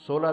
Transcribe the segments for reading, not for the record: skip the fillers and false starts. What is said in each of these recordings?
16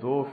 2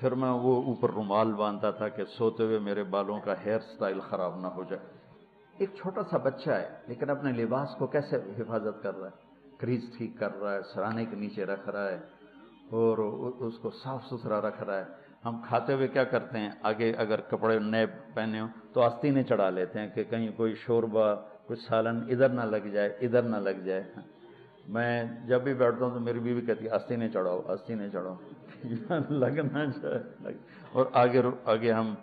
پھر میں وہ اوپر رومال باندھتا تھا کہ سوتے ہوئے میرے بالوں کا ہیئر سٹائل خراب نہ ہو جائے۔ ایک چھوٹا سا بچہ ہے لیکن اپنے لباس کو کیسے حفاظت کر رہا ہے، کریز ٹھیک کر رہا ہے، سرانے کے نیچے رکھ رہا ہے اور اس کو صاف ستھرا رکھ رہا ہے۔ ہم کھاتے ہوئے کیا کرتے ہیں، آگے اگر کپڑے نئے پہنے ہوں تو آستینیں چڑھا لیتے ہیں کہ کہیں کوئی شوربہ کچھ سالن ادھر نہ لگ جائے، ادھر نہ لگ جائے۔ میں جب بھی بیٹھتا ہوں تو میری بیوی کہتی ہے آستینیں چڑھاؤ، آستینیں چڑھاؤ، لگ نہ جائے۔ اور آگے ہم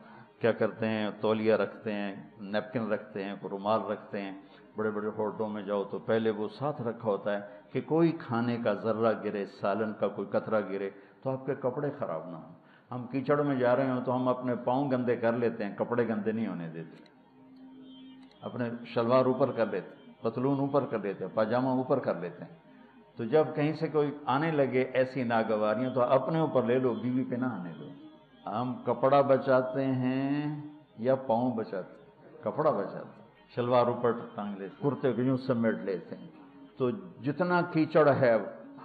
کیا کرتے ہیں، تولیہ رکھتے ہیں، نیپکن رکھتے ہیں، رومال رکھتے ہیں۔ بڑے بڑے ہوٹلوں میں جاؤ تو پہلے وہ ساتھ رکھا ہوتا ہے کہ کوئی کھانے کا ذرہ گرے، سالن کا کوئی قطرہ گرے تو آپ کے کپڑے خراب نہ ہوں۔ ہم کیچڑ میں جا رہے ہوں تو ہم اپنے پاؤں گندے کر لیتے ہیں، کپڑے گندے نہیں ہونے دیتے۔ اپنے شلوار اوپر کر لیتے ہیں، پتلون اوپر کر لیتے ہیں، پاجامہ اوپر کر لیتے ہیں۔ تو جب کہیں سے کوئی آنے لگے ایسی ناگواریاں تو اپنے اوپر لے لو، بیوی پہ نہ آنے دو۔ ہم کپڑا بچاتے ہیں یا پاؤں بچاتے ہیں؟ کپڑا بچاتے ہیں، شلوار اوپر ٹانگ لیتے، کرتے کو یوں سمیٹ لیتے ہیں۔ تو جتنا کیچڑ ہے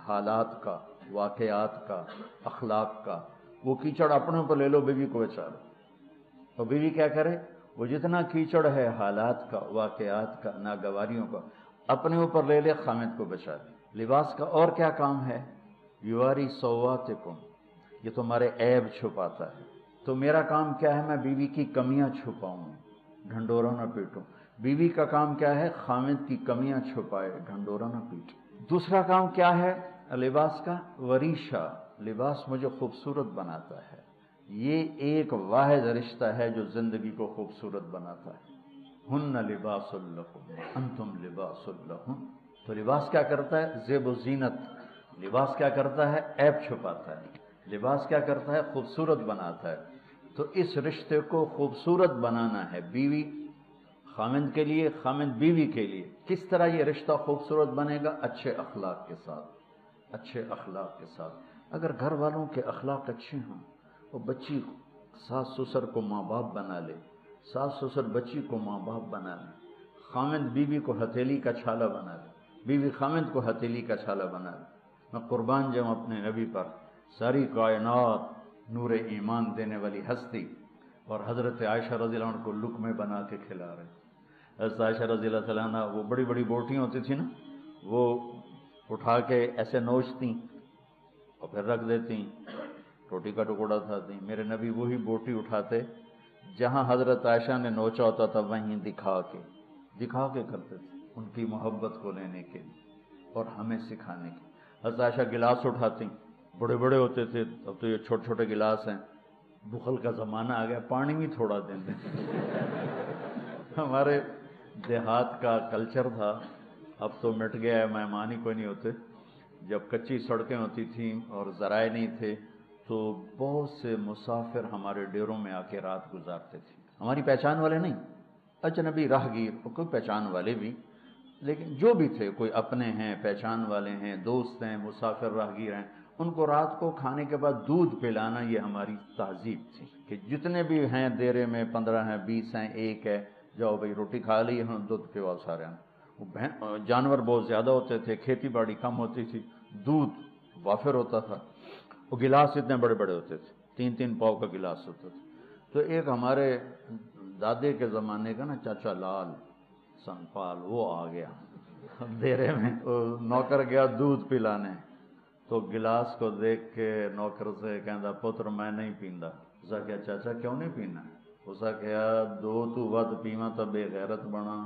حالات کا، واقعات کا، اخلاق کا، وہ کیچڑ اپنے اوپر لے لو، بیوی کو بچا لو۔ اور بیوی کیا کرے، وہ جتنا کیچڑ ہے حالات کا، واقعات کا، ناگواریوں کا، اپنے اوپر لے لے، خامد کو بچا لے۔ لباس کا اور کیا کام ہے، یواری سواتکم، یہ تمہارے عیب چھپاتا ہے۔ تو میرا کام کیا ہے، میں بیوی کی کمیاں چھپاؤں، ڈھنڈورا نہ پیٹوں۔ بیوی کا کام کیا ہے، خامد کی کمیاں چھپائے، ڈھنڈورا نہ پیٹے۔ دوسرا کام کیا ہے لباس کا، وریشہ، لباس مجھے خوبصورت بناتا ہے۔ یہ ایک واحد رشتہ ہے جو زندگی کو خوبصورت بناتا ہے۔ ہن لباس لکم انتم لباس لہن۔ تو لباس کیا کرتا ہے، زیب و زینت۔ لباس کیا کرتا ہے، عیب چھپاتا ہے۔ لباس کیا کرتا ہے، خوبصورت بناتا ہے۔ تو اس رشتے کو خوبصورت بنانا ہے، بیوی خامند کے لیے، خامند بیوی کے لیے۔ کس طرح یہ رشتہ خوبصورت بنے گا، اچھے اخلاق کے ساتھ، اچھے اخلاق کے ساتھ۔ اگر گھر والوں کے اخلاق اچھے ہوں، وہ بچی ساس سسر کو ماں باپ بنا لے، ساس سسر بچی کو ماں باپ بنا لے، خامند بیوی کو ہتھیلی کا چھالا بنا لے، بیوی خامند کو ہتھیلی کا چھالا بنا لے۔ میں قربان جاؤں اپنے نبی پر، ساری کائنات نور ایمان دینے والی ہستی، اور حضرت عائشہ رضی اللہ عنہ کو لقمے بنا کے کھلا رہے۔ حضرت عائشہ رضی اللہ تعالیٰ عنہ، وہ بڑی بڑی بوٹیاں ہوتی تھیں نا، وہ اٹھا کے ایسے نوچتیں اور پھر رکھ دیتیں، روٹی کا ٹکڑا اٹھاتی۔ میرے نبی وہی بوٹی اٹھاتے جہاں حضرت عائشہ نے نوچا ہوتا تھا، وہیں دکھا کے کرتے تھے، ان کی محبت کو لینے کے لیے اور ہمیں سکھانے کے۔ حضرت عائشہ گلاس اٹھاتی، بڑے بڑے ہوتے تھے، اب تو یہ چھوٹے چھوٹے گلاس ہیں، بخل کا زمانہ آ گیا، پانی بھی تھوڑا دیں دیں۔ ہمارے دیہات کا کلچر تھا، اب تو مٹ گیا ہے، مہمان ہی کوئی نہیں ہوتے۔ جب کچی سڑکیں ہوتی تھیں اور ذرائع نہیں تھے تو بہت سے مسافر ہمارے ڈیروں میں آ کے رات گزارتے تھے، ہماری پہچان والے نہیں، اجنبی راہگیر، کوئی پہچان والے بھی، لیکن جو بھی تھے، کوئی اپنے ہیں، پہچان والے ہیں، دوست ہیں، مسافر راہگیر ہیں، ان کو رات کو کھانے کے بعد دودھ پلانا یہ ہماری تہذیب تھی کہ جتنے بھی ہیں دیرے میں، 15 ہیں، 20 ہیں، ایک ہے، جاؤ بھائی روٹی کھا لی، ہم دودھ پواؤ سارے ہیں۔ جانور بہت زیادہ ہوتے تھے، کھیتی باڑی کم ہوتی تھی، دودھ وافر ہوتا تھا، وہ گلاس اتنے بڑے بڑے ہوتے تھے، 3 پاؤ کا گلاس ہوتا تھا۔ تو ایک ہمارے دادے کے زمانے کا نا چاچا لال سنپال، وہ آ گیا دیرے میں، نوکر گیا دودھ پلانے، تو گلاس کو دیکھ کے نوکر سے کہندا پتر میں نہیں پیندا۔ اسا کہا چاچا کیوں نہیں پینا؟ اسا کہا دو تو ود پیواں تو بے غیرت بنا،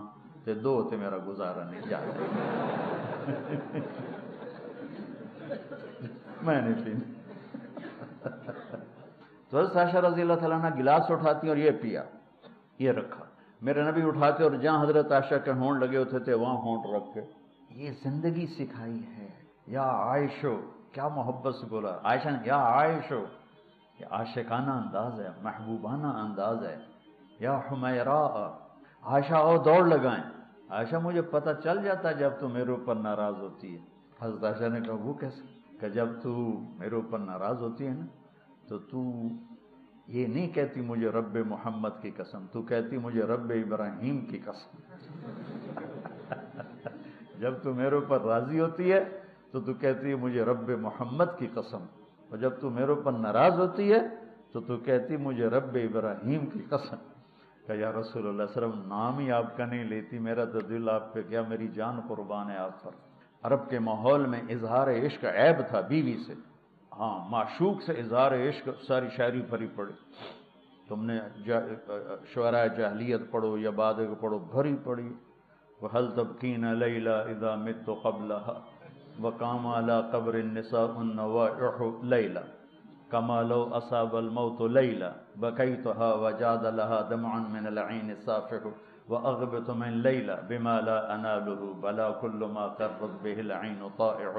تے دو تے میرا گزارا نہیں جاتا۔ میں نہیں پینا۔ تو حضرت عائشہ رضی اللہ تعالیٰ عنہ گلاس اٹھاتی اور یہ پیا، یہ رکھا۔ میرے نبی اٹھاتے اور جہاں حضرت عائشہ کے ہونٹ لگے ہوتے تھے وہاں ہونٹ رکھ کے، یہ زندگی سکھائی ہے۔ یا عائشو، کیا محبت سے بولا عائشہ نے، یا عائشو، یہ عاشقانہ انداز ہے، محبوبانہ انداز ہے۔ یا حمیراء، عائشہ اور دوڑ لگائیں، عائشہ مجھے پتہ چل جاتا ہے جب تو میرے اوپر ناراض ہوتی ہے۔ حضرت عائشہ نے کہا وہ کیسے؟ کہ جب تو میرے اوپر ناراض ہوتی ہے نا تو یہ نہیں کہتی مجھے رب محمد کی قسم، تو کہتی مجھے رب ابراہیم کی قسم۔ جب تو میرے اوپر راضی ہوتی ہے تو کہتی ہے مجھے رب محمد کی قسم، اور جب تو میرے اوپر ناراض ہوتی ہے تو کہتی مجھے رب ابراہیم کی قسم کہ یا رسول اللہ صلی اللہ علیہ وسلم نام ہی آپ کا نہیں لیتی، میرا تو دل آپ پہ کیا، میری جان قربان ہے آپ پر۔ عرب کے ماحول میں اظہار عشق عیب تھا بیوی سے، ہاں معشوق سے اظہار عشق ساری شاعری بھری پڑی، تم نے شعراء جاہلیت پڑھو یا بعد کو پڑھو، بھری پڑی۔ وَهَلْ تَبْكِينَ لَيْلَا إِذَا مِتُّ قَبْلَهَا وَقَامَ عَلَى قَبْرِ النِّسَاءُ النَّوَائِحُ لَيْلًا كَمَا لَوْ أَصَابَ الْمَوْتُ لَيْلًا بَكَيْتُهَا وَجَادَ لَهَا دَمْعٌ مِّنَ الْعَيْنِ صَافِحُ وَأَغْبِطُ مِنْ لَيْلًا بِمَا لَا أَنَالُهُ بَلَا كُلُّ مَا قَرَّتْ بِهِ الْعَيْنُ طَائِعُ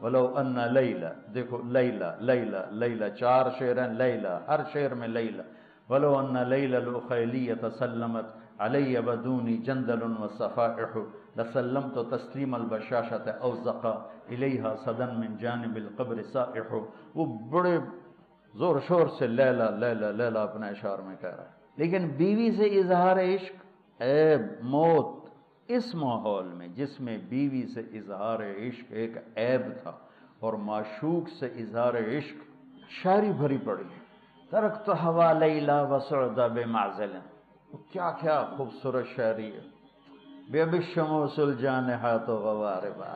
وَلَوْ أَنَّ لَيْلًا، دیکھو لیلہ لیلہ لیلہ، 4 شعر ہیں لیلہ، ہر شعر میں لیلہ۔ وَلَوْ أَنَّ لَيْلَ الْأُخَيْلِيَّةَ سَلَّمَتْ عَلَيَّ بَدُونِي جَنْدَلٌ وَصَفَائِحُ لَسَلَّمْتُ تَسْلِيمَ الْبَشَاشَةِ أَوْزَقَ إِلَيْهَا صَدًى مِّن جَانِبِ الْقَبْرِ سَائِحُ۔ وہ بڑے زور شور سے لیلہ لیلہ لیلہ اپنے اشعار میں کہہ رہا ہے، لیکن بیوی سے اظہار عشق عیب، موت، اس ماحول میں جس میں بیوی سے اظہار عشق ایک عیب تھا اور معشوق سے اظہار عشق شاعری بھری پڑی۔ ترکت ہوا لیلا وسعد بمعزل، کیا کیا خوبصورت شاعری ہے۔ بے الشموس الجانحات غواربا،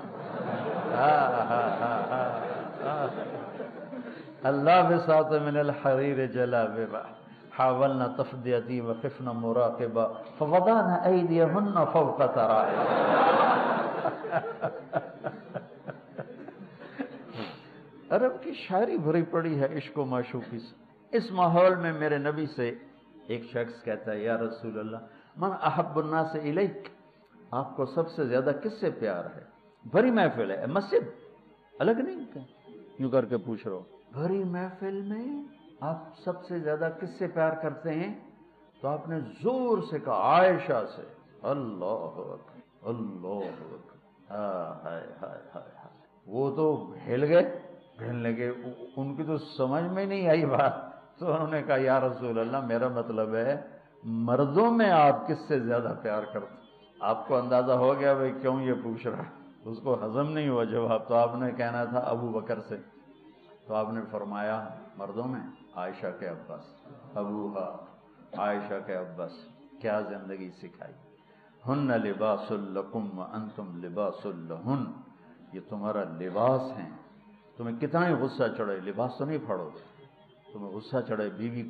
اللابسات من الحریر جلاببا حاولنا تفدیتی وخفنا مراقبا فوضعنا ایدیہن فوق ترائب۔ عرب کی شاعری بھری پڑی ہے عشق و معشوقی سے۔ اس ماحول میں میرے نبی سے ایک شخص کہتا ہے، یا رسول اللہ من احب الناس الیک، آپ کو سب سے زیادہ کس سے پیار ہے؟ بھری محفل ہے، مسجد الگ نہیں کیا، یوں کر کے پوچھ رہا ہوں، بھری محفل میں آپ سب سے زیادہ کس سے پیار کرتے ہیں؟ تو آپ نے زور سے کہا عائشہ سے۔ اللہ اکبر اللہ اکبر، ہائے ہائے ہائے، وہ تو ہل گئے، کہنے لگے، ان کی تو سمجھ میں نہیں آئی بات، تو انہوں نے کہا یا رسول اللہ میرا مطلب ہے مردوں میں آپ کس سے زیادہ پیار کرتے؟ آپ کو اندازہ ہو گیا بھائی کیوں یہ پوچھ رہا ہے، اس کو ہضم نہیں ہوا جواب، تو آپ نے کہنا تھا ابو بکر سے، تو آپ نے فرمایا مردوں میں عائشہ کے عباس، ابوہا عائشہ کے عباس، کیا زندگی سکھائی۔ ہن لباس لکم وانتم لباس لہن، یہ تمہارا لباس ہیں، تمہیں کتنا ہی غصہ چڑھے لباس تو نہیں پھاڑو گے، تمہیں غصہ چڑھے بیوی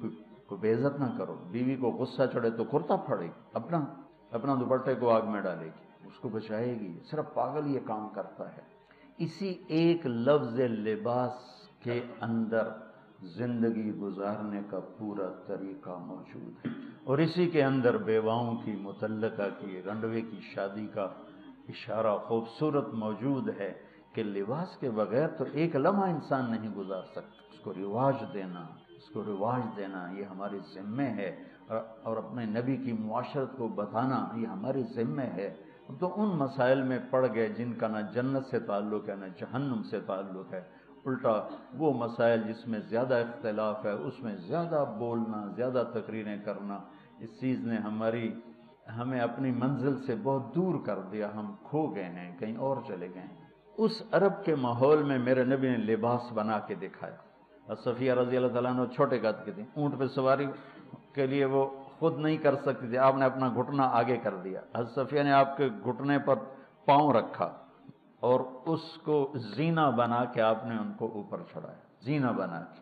کو بے عزت نہ کرو، بیوی کو غصہ چڑھے تو کرتا پھاڑے گی، اپنا دوپٹے کو آگ میں ڈالے گی، اس کو بچائے گی، صرف پاگل یہ کام کرتا ہے۔ اسی ایک لفظ لباس کے اندر زندگی گزارنے کا پورا طریقہ موجود ہے، اور اسی کے اندر بیواؤں کی، مطلقہ کی، رنڈوے کی شادی کا اشارہ خوبصورت موجود ہے کہ لباس کے بغیر تو ایک لمحہ انسان نہیں گزار سکتا، اس کو رواج دینا یہ ہمارے ذمہ ہے، اور اپنے نبی کی معاشرت کو بتانا یہ ہمارے ذمہ ہے۔ تو ان مسائل میں پڑ گئے جن کا نہ جنت سے تعلق ہے نہ جہنم سے تعلق ہے، الٹا وہ مسائل جس میں زیادہ اختلاف ہے اس میں زیادہ بولنا، زیادہ تقریریں کرنا، اس چیز نے ہمیں اپنی منزل سے بہت دور کر دیا، ہم کھو گئے ہیں، کہیں اور چلے گئے ہیں۔ اس عرب کے ماحول میں میرے نبی نے لباس بنا کے دکھایا۔ صفیہ رضی اللہ تعالیٰ عنہ چھوٹے قد کی تھی، اونٹ پہ سواری کے لیے وہ خود نہیں کر سکتی تھی، آپ نے اپنا گھٹنا آگے کر دیا، حضرت صفیہ نے آپ کے گھٹنے پر پاؤں رکھا اور اس کو زینہ بنا کے آپ نے ان کو اوپر چڑھایا، زینہ بنا کے۔